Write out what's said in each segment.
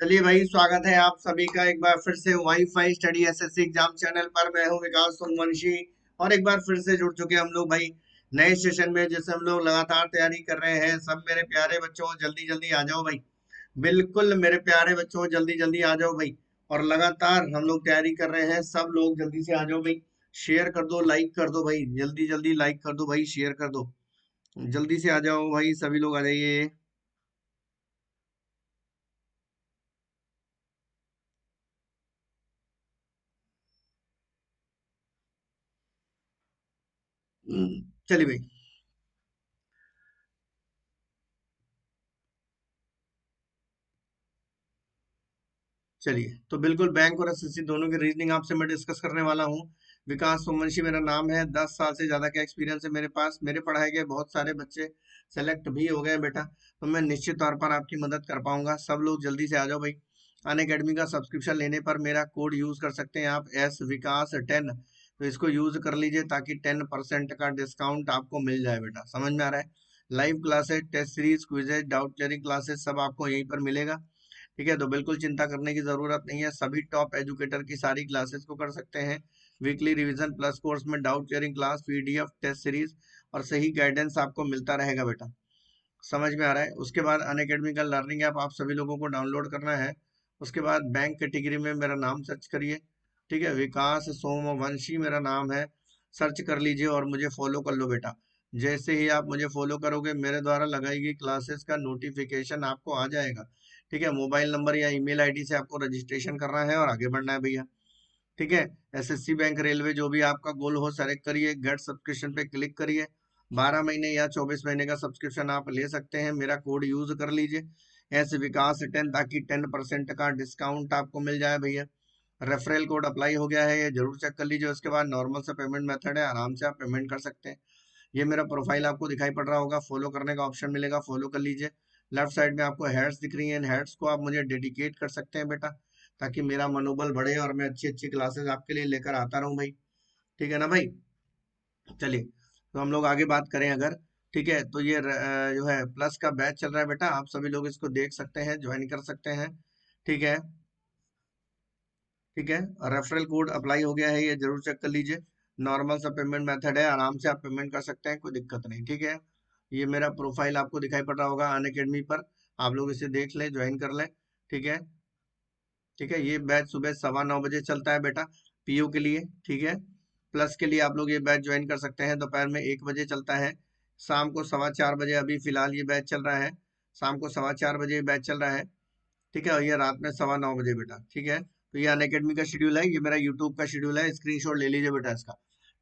चलिए भाई, स्वागत है आप सभी का एक बार फिर से wifi study SSC exam channel पर। मैं हूं विकास सोमवंशी और एक बार फिर से जुड़ चुके हम लोग भाई नए सेशन में, जैसे हम लोग लगातार तैयारी कर रहे हैं। सब मेरे प्यारे बच्चों जल्दी जल्दी आ जाओ भाई। बिल्कुल मेरे प्यारे बच्चों जल्दी जल्दी आ जाओ भाई। और लगातार हम लोग तैयारी कर रहे हैं, सब लोग जल्दी से आ जाओ भाई। शेयर कर दो, लाइक कर दो भाई, जल्दी जल्दी लाइक कर दो भाई, शेयर कर दो। जल्दी से आ जाओ भाई, सभी लोग आ जाइए। चलिए भाई। चलिए, तो बिल्कुल बैंक और एसएससी दोनों की रीजनिंग आपसे मैं डिस्कस करने वाला हूँ। विकास सोमवंशी मेरा नाम है। 10 साल से ज्यादा का एक्सपीरियंस है मेरे पास। मेरे पढ़ाए गए बहुत सारे बच्चे सेलेक्ट भी हो गए बेटा। तो मैं निश्चित तौर पर आपकी मदद कर पाऊंगा। सब लोग जल्दी से आ जाओ भाई। अन अकेडमी का सब्सक्रिप्शन लेने पर मेरा कोड यूज कर सकते हैं आप, एस विकास 10। तो इसको यूज कर लीजिए ताकि 10% का डिस्काउंट आपको मिल जाए बेटा। समझ में आ रहा है? Live classes, test series, quizzes, doubt clearing classes सब आपको यहीं पर मिलेगा। ठीक है, तो बिल्कुल चिंता करने की जरूरत नहीं है। सभी टॉप एजुकेटर की सारी क्लासेस को कर सकते हैं। वीकली रिवीजन प्लस कोर्स में doubt clearing class, PDF, test series और सही गाइडेंस आपको मिलता रहेगा बेटा। समझ में आ रहा है? उसके बाद अनअकैडमी का लर्निंग ऐप आप सभी लोगों को डाउनलोड करना है। उसके बाद बैंक कैटेगरी में मेरा नाम सर्च करिए। ठीक है, विकास सोमवंशी मेरा नाम है। सर्च कर लीजिए और मुझे फॉलो कर लो बेटा। जैसे ही आप मुझे फॉलो करोगे, मेरे द्वारा लगाई गई क्लासेस का नोटिफिकेशन आपको आ जाएगा। ठीक है, मोबाइल नंबर या ईमेल आईडी से आपको रजिस्ट्रेशन करना है और आगे बढ़ना है भैया। ठीक है, एसएससी, बैंक, रेलवे जो भी आपका गोल हो सेलेक्ट करिए, गेट सब्सक्रिप्शन पे क्लिक करिए। 12 महीने या 24 महीने का सब्सक्रिप्शन आप ले सकते हैं। मेरा कोड यूज कर लीजिए, एस विकास 10, ताकि 10% का डिस्काउंट आपको मिल जाए भैया। रेफरल कोड अप्लाई हो गया है, ये जरूर चेक कर लीजिए। उसके बाद नॉर्मल सा पेमेंट मेथड है, आराम से आप पेमेंट कर सकते हैं। ये मेरा प्रोफाइल आपको दिखाई पड़ रहा होगा, फॉलो करने का ऑप्शन मिलेगा, फॉलो कर लीजिए। लेफ्ट साइड में आपको हेड्स दिख रही हैं, इन हेड्स को आप मुझे डेडिकेट कर सकते हैं बेटा, ताकि मेरा मनोबल बढ़े और मैं अच्छी अच्छी क्लासेस आपके लिए लेकर आता रहूं भाई। ठीक है ना भाई? चलिए, तो हम लोग आगे बात करें अगर। ठीक है, तो ये जो है प्लस का बैच चल रहा है बेटा, आप सभी लोग इसको देख सकते हैं, ज्वाइन कर सकते हैं। ठीक है। ठीक है, रेफरल कोड अप्लाई हो गया है, ये जरूर चेक कर लीजिए। नॉर्मल सा पेमेंट मेथड है, आराम से आप पेमेंट कर सकते हैं, कोई दिक्कत नहीं। ठीक है, ये मेरा प्रोफाइल आपको दिखाई पड़ रहा होगा अन अकेडमी पर। आप लोग इसे देख लें, ज्वाइन कर लें। ठीक है। ठीक है, ये बैच सुबह 9:15 बजे चलता है बेटा, पीयू के लिए। ठीक है, प्लस के लिए आप लोग ये बैच ज्वाइन कर सकते हैं। दोपहर में 1 बजे चलता है। शाम को 4:15 बजे अभी फिलहाल ये बैच चल रहा है। शाम को 4:15 बजे ये बैच चल रहा है। ठीक है, और ये रात में 9:15 बजे बेटा। ठीक है, तो ये अन अकेडमी का शेड्यूल है, ये मेरा यूट्यूब का शेड्यूल है, स्क्रीनशॉट ले लीजिए बेटा इसका।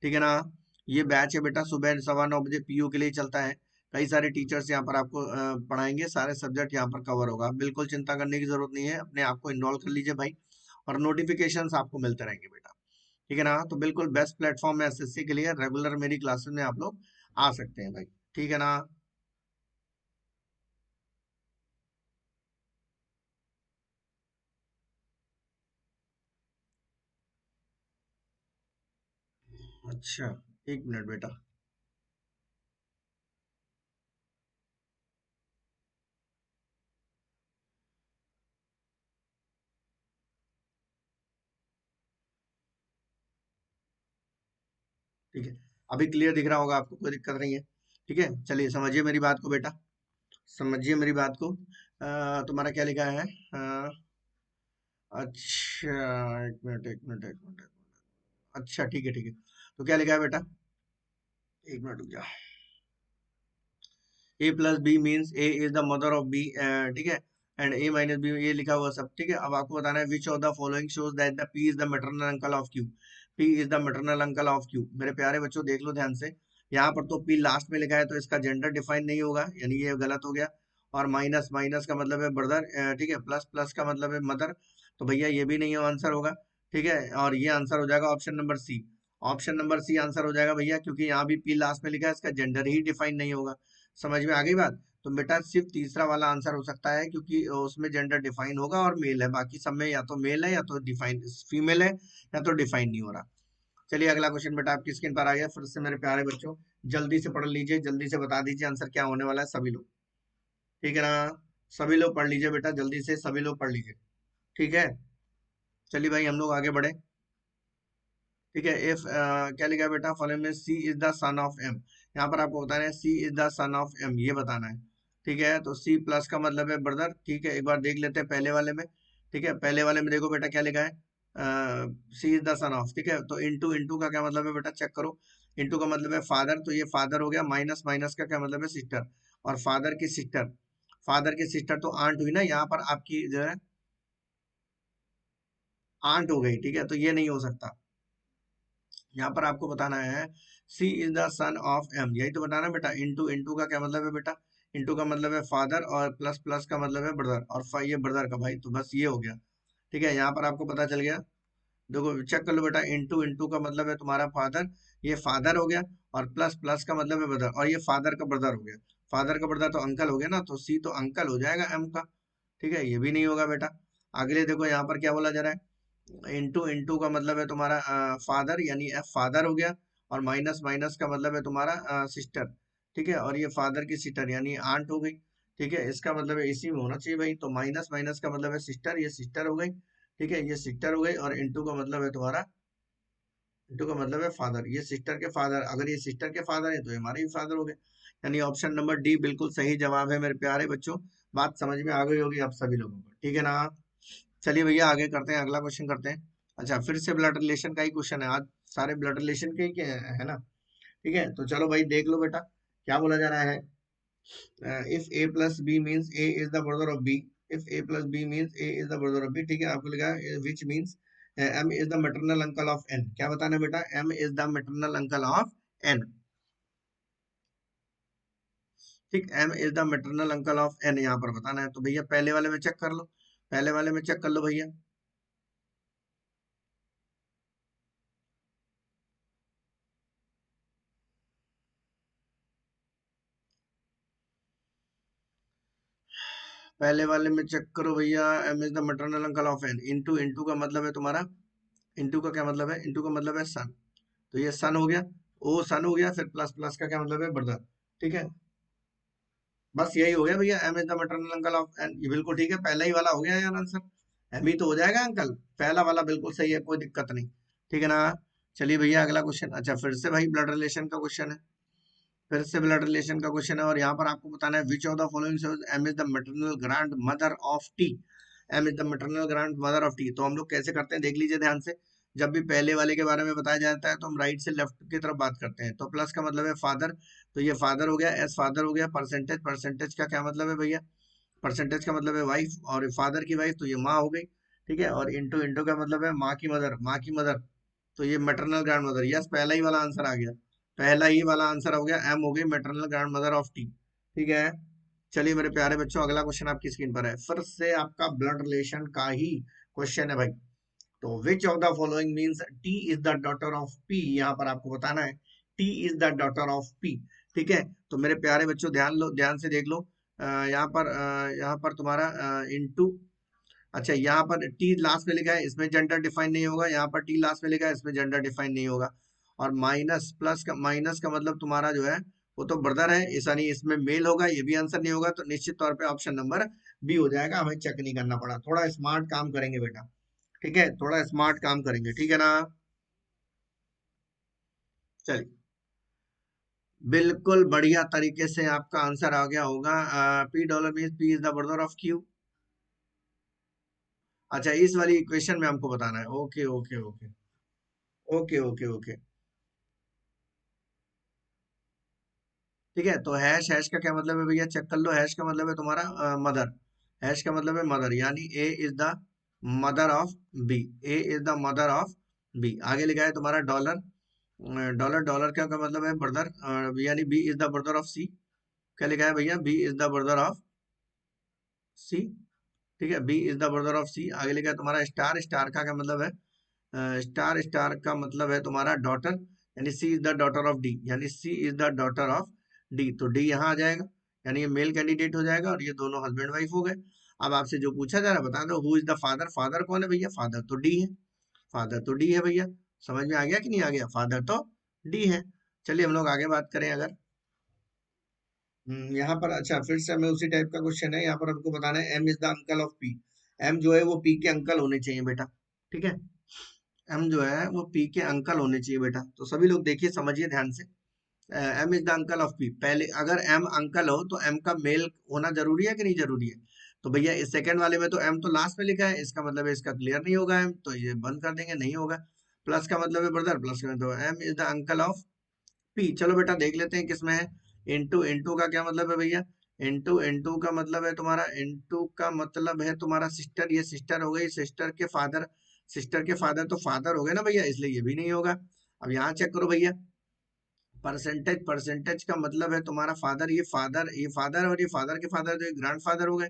ठीक है ना? ये बैच है बेटा, सुबह 9:15 बजे पीयू के लिए चलता है। कई सारे टीचर्स यहाँ पर आपको पढ़ाएंगे, सारे सब्जेक्ट यहाँ पर कवर होगा। बिल्कुल चिंता करने की जरूरत नहीं है, अपने आप को इन्वॉल्व कर लीजिए भाई। और नोटिफिकेशंस आपको मिलते रहेंगे बेटा। ठीक है ना? तो बिल्कुल बेस्ट प्लेटफॉर्म है एसएससी के लिए। रेगुलर मेरी क्लासेस में आप लोग आ सकते हैं भाई। ठीक है ना? अच्छा, 1 मिनट बेटा। ठीक है, अभी क्लियर दिख रहा होगा आपको, कोई दिक्कत नहीं है। ठीक है, चलिए समझिए मेरी बात को बेटा। समझिए मेरी बात को। तुम्हारा क्या लिखा है? अच्छा, एक मिनट एक मिनट एक मिनट एक मिनट। अच्छा, ठीक है ठीक है। तो क्या लिखा है बेटा? 1 मिनट रुक जा। A plus B means A is the mother of B. ठीक है, एंड ए माइनस बी, ये लिखा हुआ सब। ठीक है, अब आपको बताना है which of the following shows that the P is the maternal uncle of Q. P is the maternal uncle of Q. मेरे प्यारे बच्चों देख लो ध्यान से। यहाँ पर तो पी लास्ट में लिखा है, तो इसका जेंडर डिफाइन नहीं होगा, यानी ये गलत हो गया। और माइनस, माइनस का मतलब है ब्रदर। ठीक है, प्लस, प्लस का मतलब है मदर। तो भैया ये भी नहीं आंसर होगा। ठीक है, और ये आंसर हो जाएगा option number C. Option number C answer हो जाएगा भैया, क्योंकि यहाँ भी पी लास्ट में लिखा है, इसका जेंडर ही डिफाइन नहीं होगा। समझ में आ गई बात? तो बेटा सिर्फ तीसरा वाला आंसर हो सकता है, क्योंकि उसमें जेंडर डिफाइन होगा और मेल है। बाकी सब में या तो मेल है या तो डिफाइन फीमेल है, या तो डिफाइन नहीं हो रहा। चलिए अगला क्वेश्चन बेटा आपकी स्क्रीन पर आ गया फिर से। मेरे प्यारे बच्चों जल्दी से पढ़ लीजिए, जल्दी से बता दीजिए आंसर क्या होने वाला है सभी लोग। ठीक है ना? सभी लोग पढ़ लीजिए बेटा, जल्दी से सभी लोग पढ़ लीजिए। ठीक है, चलिए भाई हम लोग आगे बढ़े। ठीक है, इफ क्या लिखा है बेटा, फॉलोइंग में C is the son of M. यहाँ पर आपको बताना है C is the son of M, ये बताना है। ठीक है, तो सी प्लस का मतलब है ब्रदर। ठीक है, एक बार देख लेते हैं पहले वाले में। ठीक है, पहले वाले में देखो बेटा क्या लिखा है, C is the son of. ठीक है, तो इंटू इंटू का क्या मतलब है बेटा, चेक करो। इंटू का मतलब है फादर, तो ये फादर हो गया। माइनस माइनस का क्या मतलब है, सिस्टर। और फादर की सिस्टर, फादर की सिस्टर तो आंट हुई ना, यहाँ पर आपकी जो है आंट हो गई। ठीक है, तो ये नहीं हो सकता। यहाँ पर आपको बताना है C is the son of M, यही तो बताना है बेटा। इंटू इंटू का क्या मतलब है बेटा, इंटू का मतलब है फादर, और प्लस प्लस का मतलब है ब्रदर, और ये ब्रदर का भाई, तो बस ये हो गया। ठीक है, यहाँ पर आपको पता चल गया। देखो चेक कर लो बेटा, इंटू इंटू का मतलब है तुम्हारा फादर, ये फादर हो गया। और प्लस प्लस का मतलब है ब्रदर, और ये फादर का ब्रदर हो गया। फादर का ब्रदर तो अंकल हो गया ना, तो सी तो अंकल हो जाएगा एम का। ठीक है, ये भी नहीं होगा बेटा। अगले देखो यहाँ पर क्या बोला जा रहा है, इंटू इंटू का मतलब है तुम्हारा फादर, यानी एफ फादर हो गया। और माइनस माइनस का मतलब है तुम्हारा सिस्टर। ठीक है, और ये फादर की सिस्टर यानी आंट हो गई। ठीक है, इसका मतलब है इसी में होना चाहिए भाई, तो माइनस माइनस का मतलब है सिस्टर, ये सिस्टर हो गई। ठीक है, ये सिस्टर हो गई, और इंटू का मतलब है तुम्हारा, इंटू का मतलब है फादर, ये सिस्टर के फादर, अगर ये सिस्टर के फादर है तो ये हमारे भी फादर हो गए। यानी ऑप्शन नंबर डी बिल्कुल सही जवाब है मेरे प्यारे बच्चों। बात समझ में आ गई होगी आप सभी लोगों को, ठीक है ना। चलिए भैया आगे करते हैं, अगला क्वेश्चन करते हैं। अच्छा, फिर से ब्लड रिलेशन का ही क्वेश्चन है आज, सारे ब्लड रिलेशन के ही के हैं, है ना। ठीक है, तो चलो भाई देख लो बेटा, क्या बोला जा रहा है। If A plus B means A is the brother of B, if A plus B means A is the brother of B. ठीक है, आपको लिखा है which means M is the maternal uncle of N. क्या बताना है बेटा, M is the maternal uncle of N. ठीक, M is the maternal uncle of N यहाँ पर बताना है। तो भैया पहले वाले में चेक कर लो, पहले वाले में चेक कर लो भैया। पहले वाले में चेक करो भैया, M is the maternal uncle of N. Into into का मतलब है तुम्हारा, इंटू का क्या मतलब है, इंटू का मतलब है सन, तो ये सन हो गया। ओ सन हो गया, फिर प्लस प्लस का क्या मतलब है ब्रदर। ठीक है, बस यही हो गया भैया, M is the maternal uncle of N, ये बिल्कुल ठीक है, पहला ही वाला हो गया यार आंसर। एम ही तो हो जाएगा अंकल, पहला वाला बिल्कुल सही है, कोई दिक्कत नहीं। ठीक है ना। चलिए भैया अगला क्वेश्चन, अच्छा फिर से भाई ब्लड रिलेशन का क्वेश्चन है। फिर से ब्लड रिलेशन का क्वेश्चन है, और यहाँ पर आपको बताना है which of the following M is the maternal grandmother of T. M is the maternal grandmother of T, तो हम लोग कैसे करते हैं देख लीजिए ध्यान से। जब भी पहले वाले के बारे में बताया जाता है तो हम राइट से लेफ्ट की तरफ बात करते हैं। तो प्लस का मतलब है फादर, तो ये फादर हो गया, एस फादर हो गया। परसेंटेज, परसेंटेज का क्या मतलब है भैया, परसेंटेज का मतलब है वाइफ, और फादर की वाइफ तो ये माँ हो गई। ठीक है, और इंटू इंटू का मतलब है माँ की मदर, माँ की मदर, तो ये मैटरनल ग्रैंड मदर। यस, पहला ही वाला आंसर आ गया, पहला ही वाला आंसर हो गया, एम हो गई maternal grandmother of T. ठीक है, चलिए मेरे प्यारे बच्चों अगला क्वेश्चन आपकी स्क्रीन पर है, फिर से आपका ब्लड रिलेशन का ही क्वेश्चन है भाई। तो विच of the following means T is the daughter of P, यहाँ पर आपको बताना है T is the daughter of P. ठीक है, तो मेरे प्यारे बच्चों ध्यान लो, ध्यान से देख लो। यहाँ पर तुम्हारा इनटू, अच्छा यहाँ पर टी लास्ट में लिखा है, इसमें जेंडर डिफाइन नहीं होगा। यहाँ पर टी लास्ट में लिखा है, इसमें जेंडर डिफाइन नहीं होगा। और माइनस प्लस का, माइनस का मतलब तुम्हारा जो है वो तो ब्रदर है, ऐसा नहीं इसमें मेल होगा, ये भी आंसर नहीं होगा। तो निश्चित तौर पे ऑप्शन नंबर बी हो जाएगा, हमें चेक नहीं करना पड़ा, थोड़ा स्मार्ट काम करेंगे बेटा। ठीक है, थोड़ा स्मार्ट काम करेंगे, ठीक है ना। चलिए, बिल्कुल बढ़िया तरीके से आपका आंसर आ गया होगा। P dollar means P is the brother of Q. अच्छा, इस वाली इक्वेशन में हमको बताना है, okay okay okay, okay okay okay. ठीक है, तो हैश, हैश का क्या मतलब है भैया, चेक कर लो। हैश का मतलब है तुम्हारा मदर, हैश का मतलब है मदर, यानी A is the mother of B, A is the mother of B. आगे लिखा है तुम्हारा डॉलर, डॉलर, डॉलर का मतलब है ब्रदर, यानी B is the brother of C. क्या लिखा है भैया, B is the brother of C. ठीक है, B is the brother of C. आगे लिखा है तुम्हारा स्टार, स्टार का क्या मतलब है, स्टार, स्टार का मतलब है तुम्हारा डॉटर, यानी C is the daughter of D, यानी C is the daughter of D, तो डी यहाँ आ जाएगा, यानी ये मेल कैंडिडेट हो जाएगा, और ये दोनों हस्बैंड वाइफ हो गए। अब आपसे जो पूछा जा रहा है बता दो, who is the father, father कौन है भैया, फादर तो डी है, फादर तो डी है भैया। समझ में आ गया कि नहीं आ गया, फादर तो डी है। चलिए हम लोग आगे बात करें अगर, यहाँ पर अच्छा फिर से हमें उसी टाइप का क्वेश्चन है, यहाँ पर हमको बताना है M is the uncle of P. M जो है वो पी के अंकल होने चाहिए बेटा, ठीक है। एम जो है वो पी के अंकल होने चाहिए बेटा, तो सभी लोग देखिए समझिए ध्यान से। M is the uncle of P, पहले अगर एम अंकल हो तो एम का मेल होना जरूरी है कि नहीं जरूरी है? तो भैया इस सेकंड वाले में तो एम तो लास्ट में लिखा है, इसका मतलब है इसका क्लियर नहीं होगा एम, तो ये बंद कर देंगे, नहीं होगा। प्लस का मतलब है ब्रदर, प्लस का मतलब M is the uncle of P. चलो बेटा देख लेते हैं किसमें है। इंटू इंटू का क्या मतलब है भैया? इंटू इंटू का मतलब है तुम्हारा, इंटू का मतलब है तुम्हारा सिस्टर, ये सिस्टर हो गई, सिस्टर के फादर, सिस्टर के फादर तो फादर हो गए ना भैया, इसलिए ये भी नहीं होगा। अब यहाँ चेक करो भैया, परसेंटेज, परसेंटेज का मतलब है तुम्हारा फादर, ये फादर, ये फादर और ये फादर के फादर जो ग्रैंड फादर हो गए,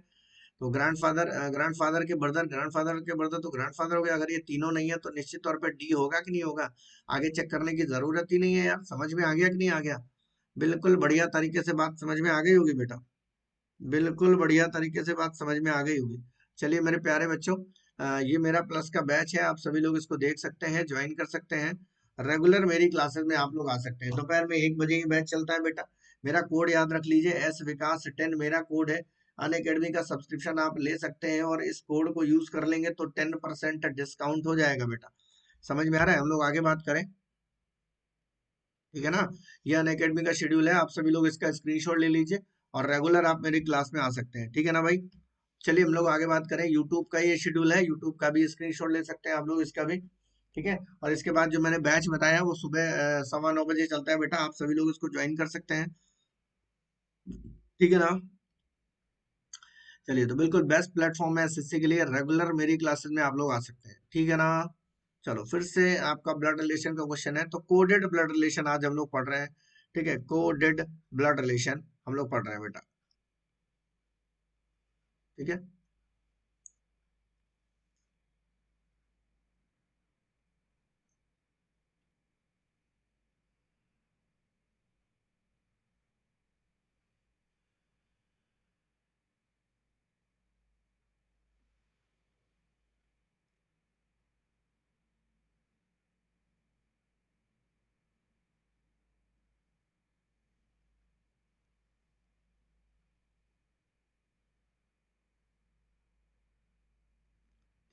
तो ग्रैंडफादर, ग्रैंडफादर के ब्रदर, ग्रैंडफादर के ब्रदर तो ग्रैंडफादर हो गया। अगर ये तीनों नहीं है तो निश्चित तौर पे डी होगा कि नहीं होगा? आगे चेक करने की जरूरत ही नहीं है यार, समझ में आ गया कि नहीं आ गया? बिल्कुल बढ़िया तरीके से बात समझ में आ गई होगी बेटा, बिल्कुल बढ़िया तरीके से बात समझ में आ गई होगी। चलिए मेरे प्यारे बच्चों, ये मेरा प्लस का बैच है, आप सभी लोग इसको देख सकते हैं, ज्वाइन कर सकते हैं। रेगुलर मेरी क्लासेस में आप लोग आ सकते हैं। दोपहर में 1 बजे ही बैच चलता है बेटा। मेरा कोड याद रख लीजिए, एस विकास 10 मेरा कोड है। अन अकेडमी का सब्सक्रिप्शन आप ले सकते हैं और इस कोड को यूज कर लेंगे तो 10% डिस्काउंट हो जाएगा बेटा। समझ में आ रहा है? हम लोग आगे बात करें, ठीक है ना। ये अन अकेडमी का शेड्यूल है, आप सभी लोग इसका स्क्रीनशॉट ले लीजिए और रेगुलर आप मेरी क्लास में आ सकते हैं, ठीक है ना भाई। चलिए हम लोग आगे बात करें, यूट्यूब का ये शेड्यूल है, यूट्यूब का भी स्क्रीनशॉट ले सकते हैं आप लोग इसका भी, ठीक है। और इसके बाद जो मैंने बैच बताया वो सुबह 9:15 बजे चलता है बेटा, आप सभी लोग इसको ज्वाइन कर सकते हैं, ठीक है ना। चलिए, तो बिल्कुल बेस्ट प्लेटफॉर्म है एसएससी के लिए, रेगुलर मेरी क्लासेस में आप लोग आ सकते हैं, ठीक है ना। चलो फिर से आपका ब्लड रिलेशन का क्वेश्चन है, तो कोडेड ब्लड रिलेशन आज हम लोग पढ़ रहे हैं, ठीक है। कोडेड ब्लड रिलेशन हम लोग पढ़ रहे हैं बेटा, ठीक है।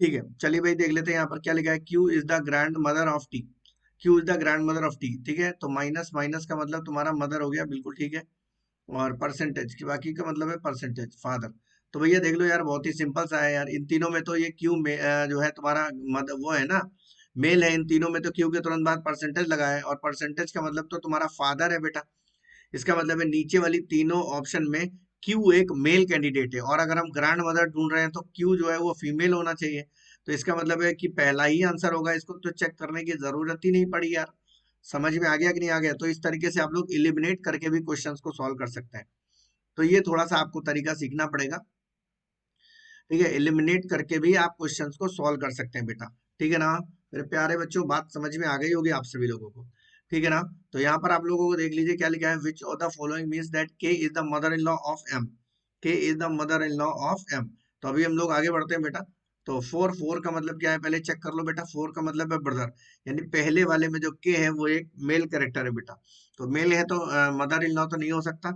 ठीक है, चलिए भाई देख लेते हैं यहाँ पर क्या लिखा है, Q is the grand mother of T. Q is the grand mother of T, ठीक है। तो माइनस माइनस का मतलब तुम्हारा मदर हो गया, बिल्कुल ठीक है। और परसेंटेज की बाकी का मतलब है परसेंटेज फादर। तो भैया देख लो यार, बहुत ही सिंपल सा है यार, इन तीनों में तो ये क्यू में जो है तुम्हारा मदर वो है ना, मेल है, इन तीनों में तो क्यू के तुरंत बाद परसेंटेज लगा है, और परसेंटेज का मतलब तो तुम्हारा फादर है बेटा। इसका मतलब है नीचे वाली तीनों ऑप्शन में क्यू एक मेल कैंडिडेट है, और अगर हम ग्रैंड मदर ढूंढ रहे हैं तो क्यू जो है वो फीमेल होना चाहिए। तो इसका मतलब है कि पहला ही आंसर होगा, इसको तो चेक करने की जरूरत ही नहीं पड़ी यार। समझ में आ गया कि नहीं आ गया? तो इस तरीके से आप लोग इलिमिनेट करके भी क्वेश्चंस को सॉल्व कर सकते हैं। तो ये थोड़ा सा आपको तरीका सीखना पड़ेगा, ठीक है। एलिमिनेट करके भी आप क्वेश्चंस को सॉल्व कर सकते हैं बेटा, ठीक है ना। मेरे प्यारे बच्चों, बात समझ में आ गई होगी आप सभी लोगों को, ठीक है ना। तो यहाँ पर आप लोगों को देख लीजिए क्या लिखा है, which of the following means that K is the mother in law of M. K is the mother in law of M. तो अभी हम लोग आगे बढ़ते हैं बेटा। तो फोर, फोर का मतलब क्या है पहले चेक कर लो बेटा। फोर का मतलब है ब्रदर, यानी पहले वाले में जो के है वो एक मेल कैरेक्टर है बेटा। तो मेल है तो मदर इन लॉ तो नहीं हो सकता।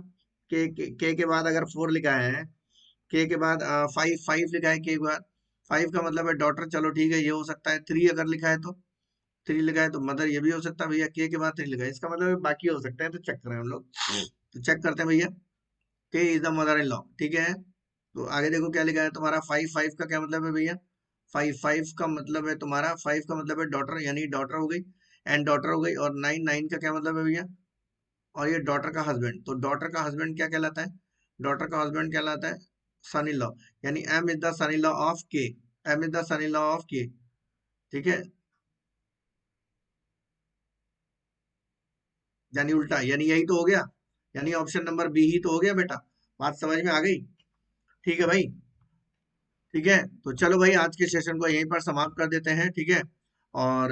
के बाद अगर फोर लिखा है, के के बाद फाइव, फाइव लिखा है के के बाद, फाइव का मतलब है डॉटर, चलो ठीक है ये हो सकता है। थ्री अगर लिखा है तो, थ्री लिखा है तो मदर, ये भी हो सकता है भैया। के बाद थ्री लिखा है, इसका मतलब है बाकी हो सकता है, तो चेक करें हम लोग। तो चेक करते हैं भैया, के is the mother in law, ठीक है। तो आगे देखो क्या लिखा है तुम्हारा, फाइव, फाइव का क्या मतलब है भैया? फाइव, फाइव का मतलब है तुम्हारा, फाइव का मतलब है डॉटर, यानी डॉटर हो गई, एंड डॉटर हो गई। और नाइन, नाइन का क्या मतलब है भैया? और ये डॉटर का हस्बैंड, तो डॉटर का हस्बैंड क्या कहलाता है? डॉटर का हस्बैंड कहलाता है सन इन लॉ, यानी M is the son in law of K. M is the son in law of K, ठीक है। यानी उल्टा, यानी यही तो हो गया, यानी ऑप्शन नंबर बी ही तो हो गया बेटा। बात समझ में आ गई? ठीक है भाई, ठीक है। तो चलो भाई आज के सेशन को यहीं पर समाप्त कर देते हैं, ठीक है। और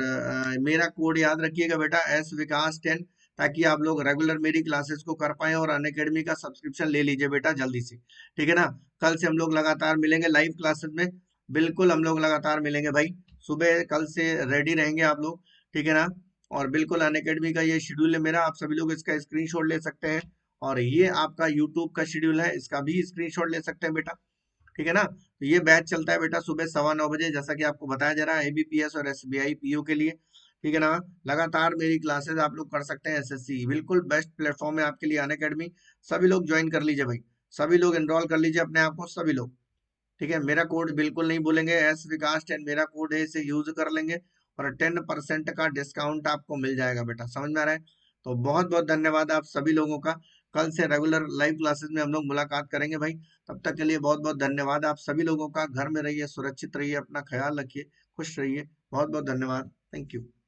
मेरा कोड याद रखिएगा बेटा, एस विकास 10, ताकि आप लोग रेगुलर मेरी क्लासेस को कर पाए, और अनअकैडमी का सब्सक्रिप्शन ले लीजिए बेटा जल्दी से, ठीक है ना। कल से हम लोग लगातार मिलेंगे लाइव क्लासेस में, बिल्कुल हम लोग लगातार मिलेंगे भाई। सुबह कल से रेडी रहेंगे आप लोग, ठीक है ना। और बिल्कुल अनअकैडमी का ये शेड्यूल है मेरा, आप सभी लोग इसका स्क्रीनशॉट ले सकते हैं। और ये आपका यूट्यूब का शेड्यूल है, इसका भी स्क्रीनशॉट ले सकते हैं बेटा, ठीक है ना। तो ये बैच चलता है बेटा सुबह 9:15 बजे, जैसा कि आपको बताया जा रहा है, एबीपीएस और एसबीआई पीओ के लिए। ठीक है ना। लगातार मेरी क्लासेस आप लोग कर सकते हैं, एसएससी बिल्कुल बेस्ट प्लेटफॉर्म है आपके लिए, अनअकैडमी। सभी लोग ज्वाइन कर लीजिए भाई, सभी लोग एनरोल कर लीजिए अपने आप को, सभी लोग। ठीक है, मेरा कोड बिल्कुल नहीं भूलेंगे, एस विकास 10 मेरा कोड है, इसे यूज कर लेंगे और 10% का डिस्काउंट आपको मिल जाएगा बेटा, समझ में आ रहा है। तो बहुत बहुत धन्यवाद आप सभी लोगों का। कल से रेगुलर लाइव क्लासेस में हम लोग मुलाकात करेंगे भाई। तब तक के लिए बहुत बहुत धन्यवाद आप सभी लोगों का। घर में रहिए, सुरक्षित रहिए, अपना ख्याल रखिए, खुश रहिए। बहुत बहुत धन्यवाद। Thank you.